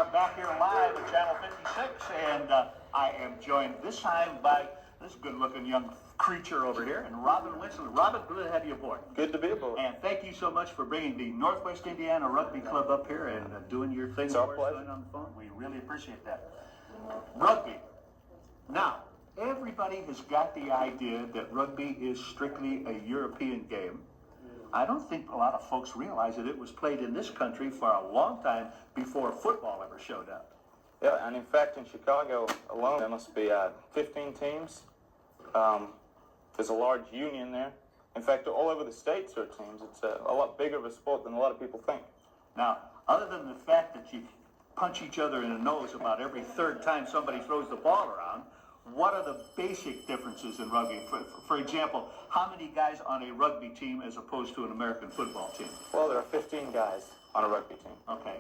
are back here live at Channel 56, and I am joined this time by this good-looking young creature over here, and Robin Winston. Robin, good to have you aboard. Good to be aboard. And thank you so much for bringing the Northwest Indiana Rugby Club up here and doing your thing. It's our pleasure. On the phone. We really appreciate that. Rugby. Now, everybody has got the idea that rugby is strictly a European game. I don't think a lot of folks realize that it was played in this country for a long time before football ever showed up. Yeah, and in fact, in Chicago alone, there must be 15 teams. There's a large union there. In fact, all over the states there are teams. It's a lot bigger of a sport than a lot of people think. Now, other than the fact that you punch each other in the nose about every third time somebody throws the ball around, what are the basic differences in rugby? For example, how many guys on a rugby team as opposed to an American football team? Well, there are 15 guys on a rugby team. Okay.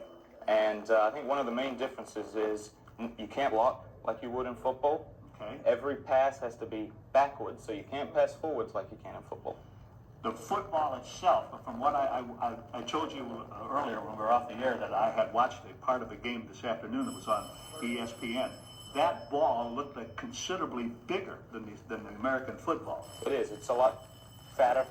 And I think one of the main differences is you can't block like you would in football. Okay. Every pass has to be backwards, so you can't pass forwards like you can in football. The football itself, from what I told you earlier when we were off the air that I had watched a part of the game this afternoon that was on ESPN. That ball looked like considerably bigger than the American football. It is. It's a lot fatter.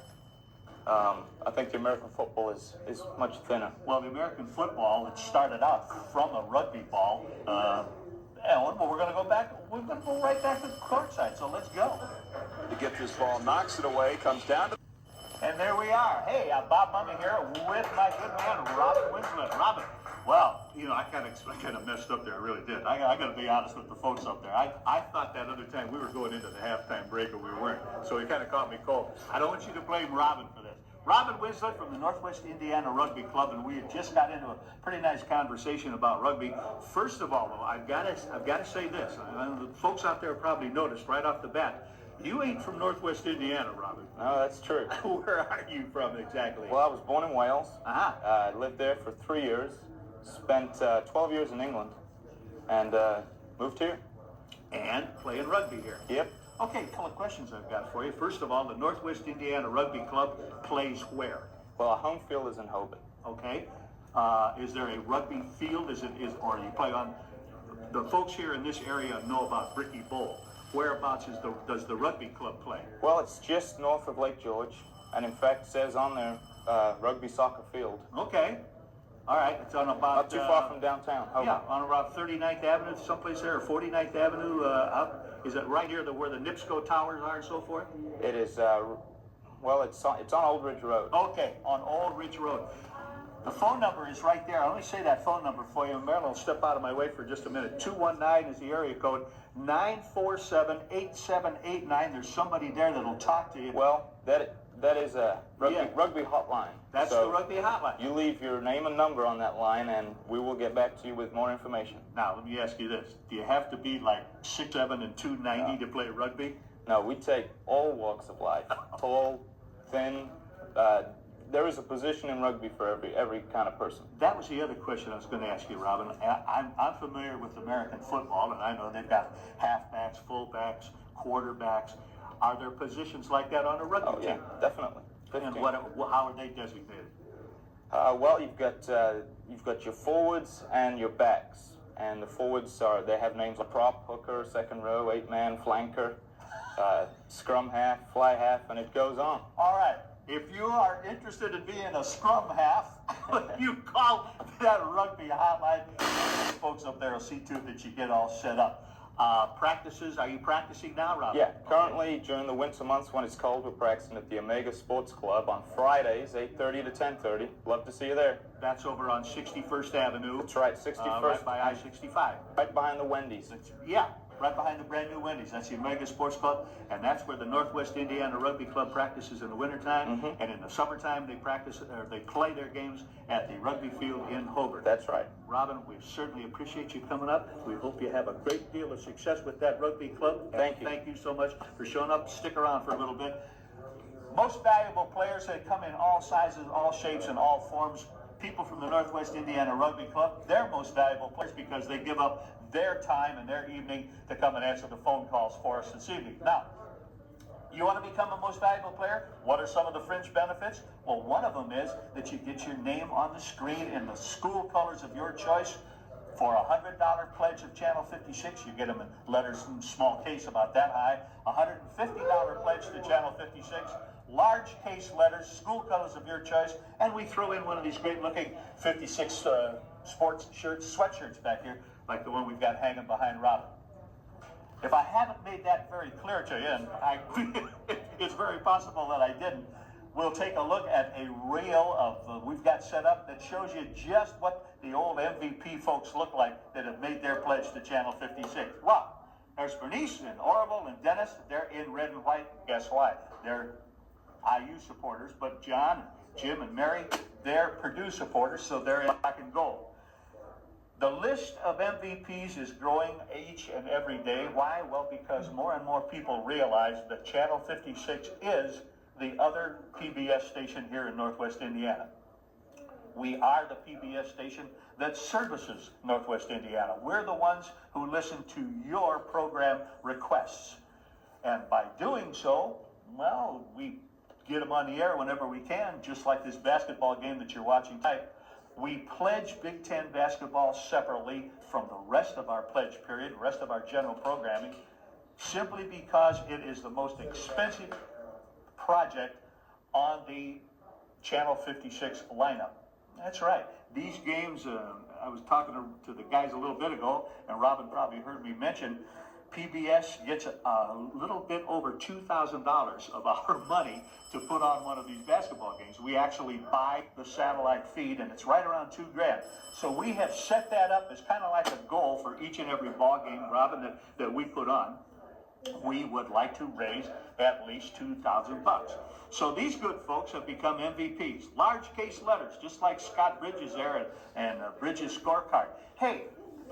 I think the American football is much thinner. Well, the American football, it started out from a rugby ball. Ellen, but we're going to go back. We're going to go right back to the courtside, so let's go. To get this ball, knocks it away, comes down to... And there we are. Hey, Bob Mummy here with my good man, Robin Winslet. Robin, well, you know, I kind of messed up there. I really did. I got to be honest with the folks up there. I thought that other time we were going into the halftime break, and we weren't. So it kind of caught me cold. I don't want you to blame Robin for this. Robin Winslet from the Northwest Indiana Rugby Club, and we had just got into a pretty nice conversation about rugby. First of all, though, I've got to say this. The folks out there probably noticed right off the bat. You ain't from Northwest Indiana, Robin. No, that's true. Where are you from exactly? Well, I was born in Wales. Uh-huh. I lived there for 3 years. Spent 12 years in England, and moved here. And playing rugby here. Yep. Okay, a couple of questions I've got for you. First of all, the Northwest Indiana Rugby Club plays where? Well, our home field is in Hobart. Okay. Is there a rugby field? Or you play on? The folks here in this area know about Bricky Bowl. Whereabouts does the rugby club play? Well, it's just north of Lake George, and in fact says on there rugby soccer field. Okay. All right. It's on about... Not too far from downtown. Hobart. Yeah, on about 39th Avenue, someplace there, or 49th Avenue out. Is it right here where the NIPSCO towers are and so forth? It is, well, it's on Old Ridge Road. Okay, on Old Ridge Road. The phone number is right there. I'll only say that phone number for you. Marilyn will step out of my way for just a minute. 219 is the area code. 947-8789. There's somebody there that'll talk to you. Well, that is a rugby hotline. That's so the rugby hotline. You leave your name and number on that line, and we will get back to you with more information. Now, let me ask you this. Do you have to be like 6'7" and 290 to play rugby? No, we take all walks of life. Tall, thin. There is a position in rugby for every kind of person. That was the other question I was going to ask you, Robin. I'm familiar with American football, and I know they've got halfbacks, fullbacks, quarterbacks. Are there positions like that on a rugby team? Yeah, definitely. 15. And how are they designated? Well, you've got your forwards and your backs, and the forwards they have names like prop, hooker, second row, 8-man, flanker, scrum half, fly half, and it goes on. All right. If you are interested in being a scrum half, you call that rugby hotline. Folks up there will see to it that you get all set up. Practices, are you practicing now, Robin? Yeah, currently during the winter months when it's cold, we're practicing at the Omega Sports Club on Fridays, 8:30 to 10:30. Love to see you there. That's over on 61st Avenue. That's right, 61st. Right by I-65. Right behind the Wendy's. Yeah, right behind the brand new Wendy's. That's the Omega Sports Club, and that's where the Northwest Indiana Rugby Club practices in the wintertime, and in the summertime they play their games at the rugby field in Hobart. That's right. Robin, we certainly appreciate you coming up. We hope you have a great deal of success with that rugby club. Thank you. Thank you so much for showing up. Stick around for a little bit. Most valuable players that come in all sizes, all shapes, and all forms. People from the Northwest Indiana Rugby Club, they're most valuable players because they give up their time and their evening to come and answer the phone calls for us this evening. Now, you want to become a most valuable player? What are some of the fringe benefits? Well, one of them is that you get your name on the screen in the school colors of your choice. For a $100 pledge of Channel 56, you get them in letters in small case about that high. $150 pledge to Channel 56, large case letters, school colors of your choice, and we throw in one of these great-looking 56 sports shirts, sweatshirts back here, like the one we've got hanging behind Robin. If I haven't made that very clear to you, and it's very possible that I didn't, we'll take a look at a reel of we've got set up that shows you just what the old MVP folks look like that have made their pledge to Channel 56. Well, there's Bernice and Orville and Dennis. They're in red and white. Guess why? They're IU supporters, but John, Jim, and Mary, they're Purdue supporters, so they're in black and gold. The list of MVPs is growing each and every day. Why? Well, because more and more people realize that Channel 56 is the other PBS station here in Northwest Indiana. We are the PBS station that services Northwest Indiana. We're the ones who listen to your program requests. And by doing so, well, we get them on the air whenever we can, just like this basketball game that you're watching tonight. We pledge Big Ten basketball separately from the rest of our pledge period, the rest of our general programming, simply because it is the most expensive project on the Channel 56 lineup. That's right. These games, I was talking to the guys a little bit ago, and Robin probably heard me mention, PBS gets a little bit over $2,000 of our money to put on one of these basketball games. We actually buy the satellite feed, and it's right around $2,000. So we have set that up as kind of like a goal for each and every ball game, Robin, that we put on. We would like to raise at least $2,000. So these good folks have become MVPs. Large case letters, just like Scott Bridges there and Bridges scorecard. Hey,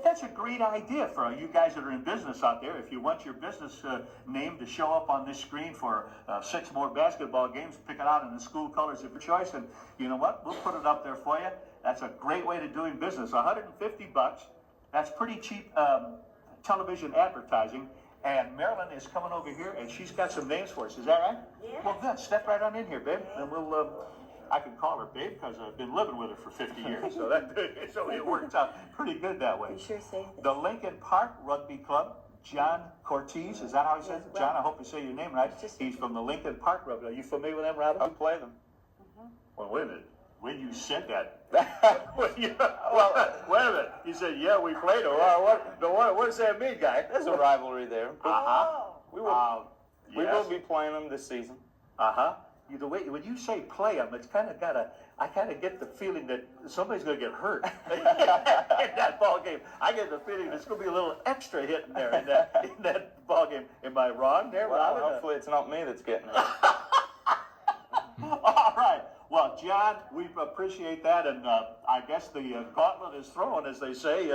that's a great idea for you guys that are in business out there. If you want your business name to show up on this screen for 6 more basketball games, pick it out in the school colors of your choice, and you know what? We'll put it up there for you. That's a great way to doing business. $150. That's pretty cheap television advertising. And Marilyn is coming over here, and she's got some names for us. Is that right? Yeah. Well, good. Step right on in here, babe. And we'll, I can call her babe because I've been living with her for 50 years. So it works out pretty good that way. You sure say that. The Lincoln Park Rugby Club, John Cortez, is that how he says it? John, I hope you say your name right. He's from the Lincoln Park Rugby. Are you familiar with them, Robin? I play them. Well, wait a minute. When you said that, well, wait a minute. You said, yeah, we played them. What does that mean, guy? There's a rivalry there. We will be playing them this season. The way when you say play them, it's kind of I kind of get the feeling that somebody's going to get hurt in that ball game. I get the feeling there's going to be a little extra hit in there in that ball game. Am I wrong there, Well, Robin? hopefully it's not me that's getting hurt. All right. Well, John, we appreciate that, and I guess the gauntlet is thrown, as they say.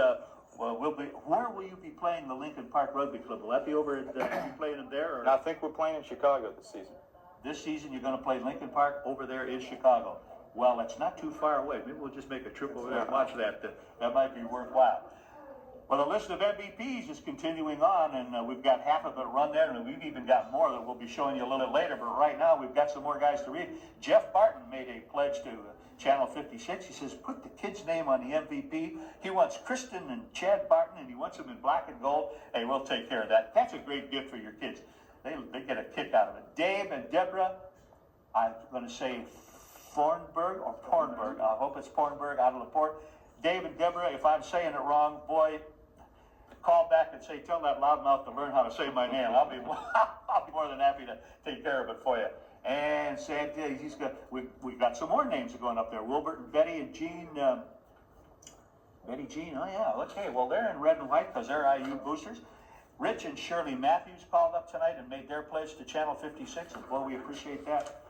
Where will you be playing the Lincoln Park Rugby Club? Will that be over at you playing it there? Or? I think we're playing in Chicago this season. This season, you're going to play Lincoln Park over there in Chicago. Well, it's not too far away. Maybe we'll just make a trip over there and watch that. That might be worthwhile. Well, the list of MVPs is continuing on, and we've got half of it run there, and we've even got more that we'll be showing you a little bit later. But right now, we've got some more guys to read. Jeff Barton made a pledge to Channel 56. He says, put the kid's name on the MVP. He wants Kristen and Chad Barton, and he wants them in black and gold. Hey, we'll take care of that. That's a great gift for your kids. They get a kick out of it. Dave and Deborah, I'm going to say Thornburg or Pornberg. I hope it's Pornberg out of LaPorte. Dave and Deborah, if I'm saying it wrong, boy, call back and say, tell that loudmouth to learn how to say my name. I'll be more than happy to take care of it for you. And Santa, we've got some more names going up there. Wilbert and Betty and Jean. Betty Jean, oh yeah, okay. Well, they're in red and white because they're IU boosters. Rich and Shirley Matthews called up tonight and made their pledge to Channel 56, and boy, we appreciate that.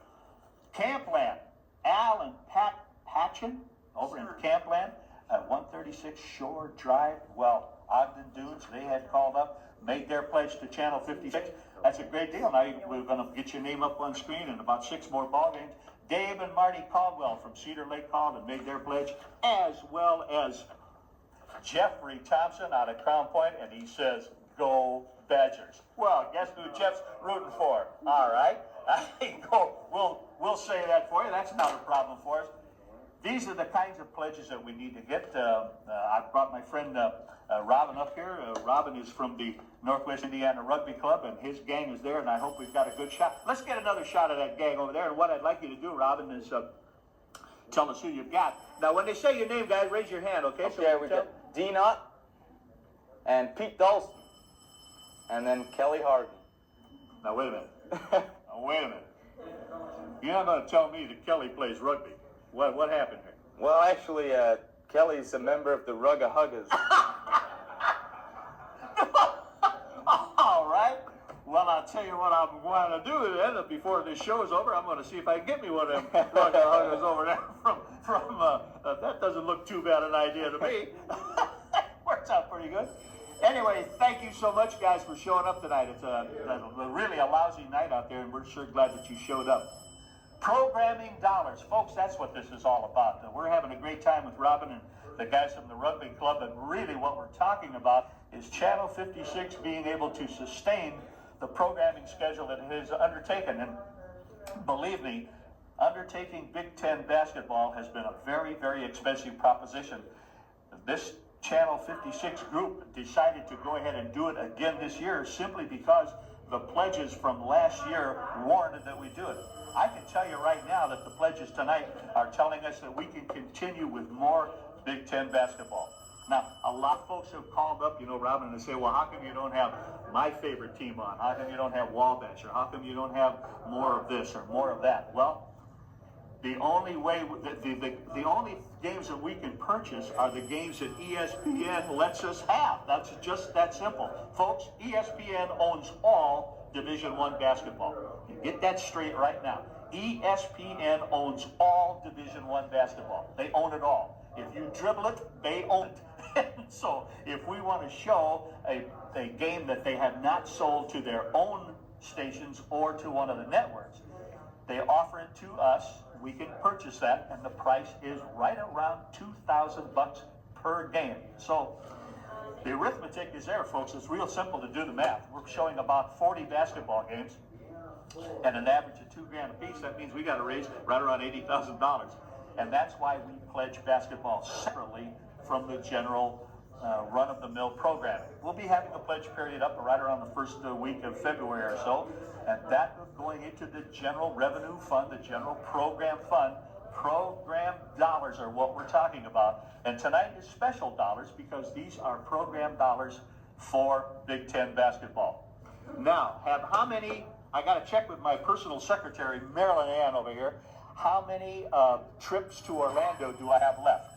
Campland, Al and Pat Patchen over in Campland at 136 Shore Drive. Well, Ogden Dunes, they had called up, made their pledge to Channel 56. That's a great deal. Now we're going to get your name up on screen in about 6 more ball games. Dave and Marty Caldwell from Cedar Lake called and made their pledge, as well as Jeffrey Thompson out of Crown Point, and he says, go Badgers. Well, guess who Jeff's rooting for? All right. We'll say that for you. That's not a problem for us. these are the kinds of pledges that we need to get. I brought my friend Robin up here. Robin is from the Northwest Indiana Rugby Club, and his gang is there, and I hope we've got a good shot. Let's get another shot of that gang over there, and what I'd like you to do, Robin, is tell us who you've got. Now, when they say your name, guys, raise your hand, okay? Okay, so we got D-Knot and Pete Dawson, and then Kelly Harden. Now, wait a minute. Now, wait a minute. You're not going to tell me that Kelly plays rugby. What happened here? Well, actually, Kelly's a member of the Rugga Huggers. All right. Well, I'll tell you what I'm going to do then. Before this show is over, I'm going to see if I can get me one of them Rugga Huggers over there from that doesn't look too bad an idea to me. Works out pretty good. Anyway, thank you so much, guys, for showing up tonight. It's really a lousy night out there, and we're sure glad that you showed up. Programming dollars. Folks, that's what this is all about. We're having a great time with Robin and the guys from the Rugby Club, and really what we're talking about is Channel 56 being able to sustain the programming schedule that it has undertaken. And believe me, undertaking Big Ten basketball has been a very, very expensive proposition. This Channel 56 group decided to go ahead and do it again this year simply because the pledges from last year warranted that we do it. I can tell you right now that the pledges tonight are telling us that we can continue with more Big Ten basketball. Now, a lot of folks have called up, Robin, and say, well, how come you don't have my favorite team on? How come you don't have Wabash? Or how come you don't have more of this or more of that? Well, the only way, the only games that we can purchase are the games that ESPN lets us have. That's just that simple. Folks, ESPN owns all Division I basketball. You get that straight right now. ESPN owns all Division I basketball. They own it all. If you dribble it, they own it. So if we want to show a game that they have not sold to their own stations or to one of the networks, they offer it to us. We can purchase that, and the price is right around $2,000 per game. So the arithmetic is there, folks. It's real simple to do the math. We're showing about 40 basketball games at an average of $2,000 a piece. That means we got to raise right around $80,000, and that's why we pledge basketball separately from the general run-of-the-mill programming. We'll be having the pledge period up right around the first week of February or so, and that is going into the general revenue fund, the general program fund. Program dollars are what we're talking about. And tonight is special dollars because these are program dollars for Big Ten basketball. Now, how many, I got to check with my personal secretary, Marilyn Ann over here, how many trips to Orlando do I have left?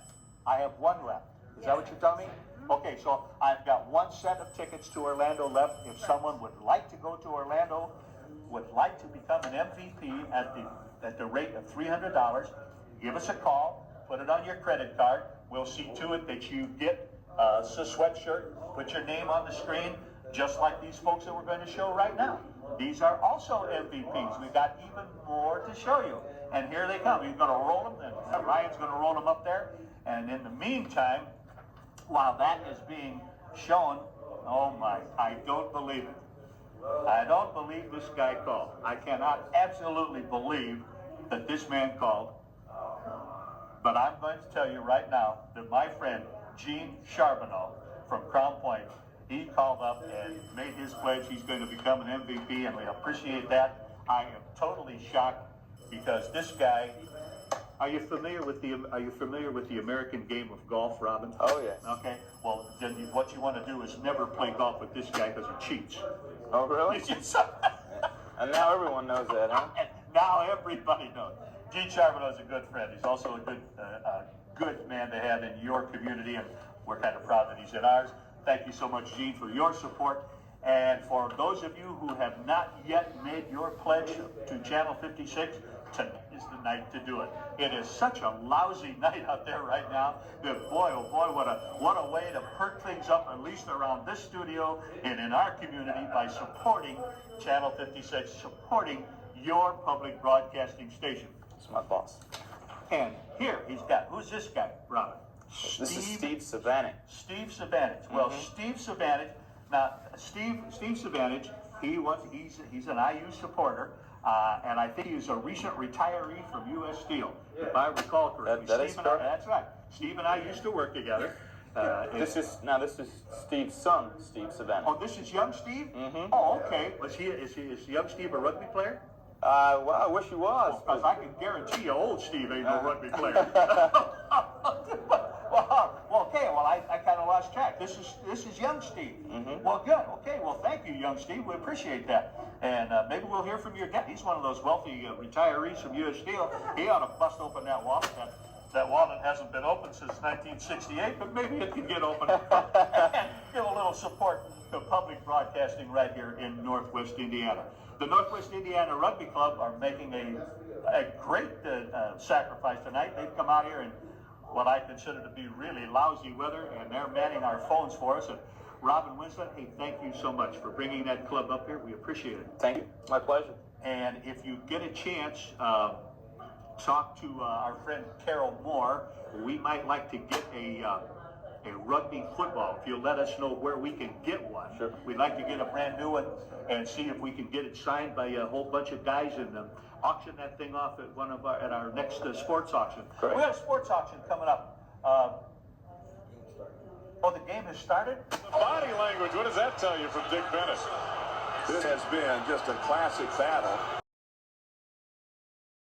I have one left. Is that what you're telling me? Okay, so I've got one set of tickets to Orlando left. If someone would like to go to Orlando, would like to become an MVP at the rate of $300, give us a call, put it on your credit card. We'll see to it that you get a sweatshirt, put your name on the screen, just like these folks that we're going to show right now. These are also MVPs. We've got even more to show you. And here they come. You're going to roll them, and Ryan's going to roll them up there. And in the meantime, while that is being shown, oh my, I don't believe it. I don't believe this guy called. I cannot absolutely believe that this man called. But I'm going to tell you right now that my friend Gene Charbonneau from Crown Point, he called up and made his pledge. He's going to become an MVP, and we appreciate that. I am totally shocked because this guy. Are you familiar with the American game of golf, Robin? Oh, yes. Okay. Well, then what you want to do is never play golf with this guy because he cheats. Oh, really? And now everyone knows that, huh? And now everybody knows. Gene Charbonneau is a good friend. He's also a good man to have in your community, and we're kind of proud that he's in ours. Thank you so much, Gene, for your support. And for those of you who have not yet made your pledge to Channel 56, tonight is the night to do it. It is such a lousy night out there right now that boy, oh boy, what a way to perk things up, at least around this studio and in our community, by supporting Channel 56, supporting your public broadcasting station. It's my boss. And here he's got, who's this guy, Robin? This is Steve Savanich. Steve Savanich. Well, Steve Savanich. Now, Steve Savanich. He's an IU supporter. And I think he's a recent retiree from U.S. Steel, if I recall correctly. That is Steve and I, correct. that's right. Steve and I used to work together. This is Steve's son, Steve Savannah. Oh, this is young Steve? Mm-hmm. Oh, okay. Is young Steve a rugby player? Well, I wish he was. Because I can guarantee you old Steve ain't no rugby player. Well, okay. Well, I kind of lost track. This is young Steve. Mm-hmm. Well, good. Okay. Well, thank you, young Steve. We appreciate that. And maybe we'll hear from your dad. He's one of those wealthy retirees from U.S. Steel. He ought to bust open that wallet. That wallet hasn't been open since 1968, but maybe it can get open and give a little support to public broadcasting right here in Northwest Indiana. The Northwest Indiana Rugby Club are making a great sacrifice tonight. They've come out here in what I consider to be really lousy weather, and they're manning our phones for us. And Robin Winslet, hey, thank you so much for bringing that club up here. We appreciate it. Thank you. My pleasure. And if you get a chance, talk to our friend Carol Moore. We might like to get a rugby football. If you'll let us know where we can get one. Sure. We'd like to get a brand new one and see if we can get it signed by a whole bunch of guys and auction that thing off at our next sports auction. Correct. We got a sports auction coming up. The game has started? Body language, what does that tell you from Dick Bennett? This has been just a classic battle.